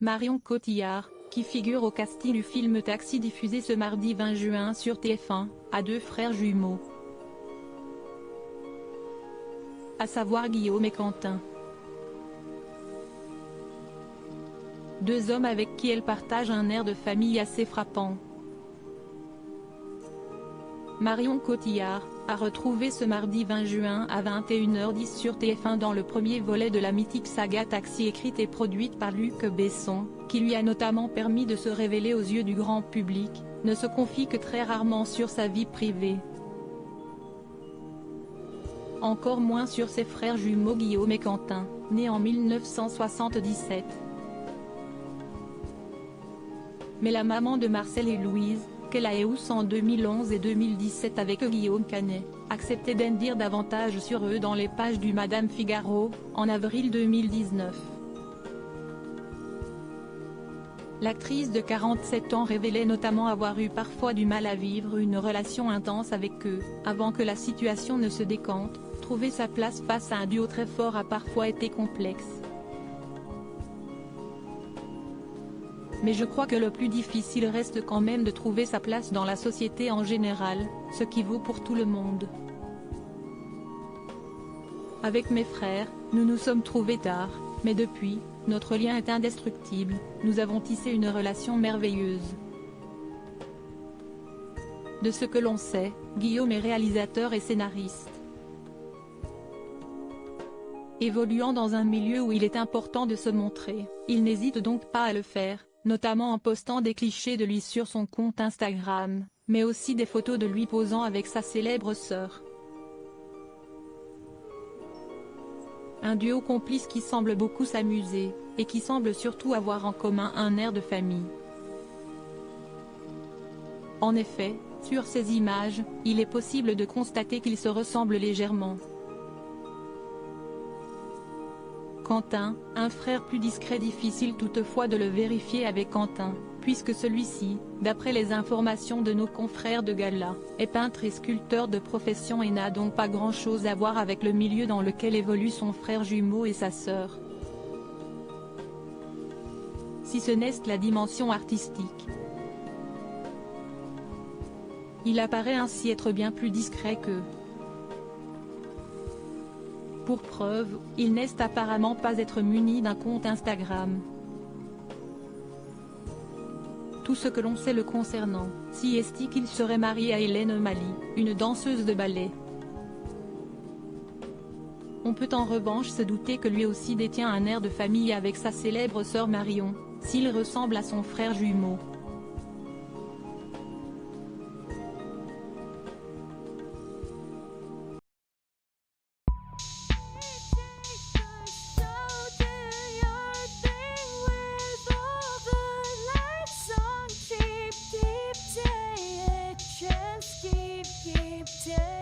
Marion Cotillard, qui figure au casting du film Taxi diffusé ce mardi 20 juin sur TF1, a deux frères jumeaux. À savoir Guillaume et Quentin. Deux hommes avec qui elle partage un air de famille assez frappant. Marion Cotillard, a retrouvé ce mardi 20 juin à 21h10 sur TF1 dans le premier volet de la mythique saga Taxi écrite et produite par Luc Besson, qui lui a notamment permis de se révéler aux yeux du grand public, ne se confie que très rarement sur sa vie privée. Encore moins sur ses frères jumeaux Guillaume et Quentin, nés en 1977. Mais la maman de Marcel et Louise, qu'elle a eue en 2011 et 2017 avec Guillaume Canet, acceptait d'en dire davantage sur eux dans les pages du Madame Figaro, en avril 2019. L'actrice de 47 ans révélait notamment avoir eu parfois du mal à vivre une relation intense avec eux, avant que la situation ne se décante. Trouver sa place face à un duo très fort a parfois été complexe. Mais je crois que le plus difficile reste quand même de trouver sa place dans la société en général, ce qui vaut pour tout le monde. Avec mes frères, nous nous sommes trouvés tard, mais depuis, notre lien est indestructible, nous avons tissé une relation merveilleuse. De ce que l'on sait, Guillaume est réalisateur et scénariste. Évoluant dans un milieu où il est important de se montrer, il n'hésite donc pas à le faire, notamment en postant des clichés de lui sur son compte Instagram, mais aussi des photos de lui posant avec sa célèbre sœur. Un duo complice qui semble beaucoup s'amuser, et qui semble surtout avoir en commun un air de famille. En effet, sur ces images, il est possible de constater qu'ils se ressemblent légèrement. Quentin, un frère plus discret, difficile toutefois de le vérifier avec Quentin, puisque celui-ci, d'après les informations de nos confrères de Gala, est peintre et sculpteur de profession et n'a donc pas grand-chose à voir avec le milieu dans lequel évoluent son frère jumeau et sa sœur. Si ce n'est la dimension artistique. Il apparaît ainsi être bien plus discret qu'eux. Pour preuve, il n'est apparemment pas être muni d'un compte Instagram. Tout ce que l'on sait le concernant, si est qu'il serait marié à Hélène O'Malley, une danseuse de ballet. On peut en revanche se douter que lui aussi détient un air de famille avec sa célèbre sœur Marion, s'il ressemble à son frère jumeau. Keep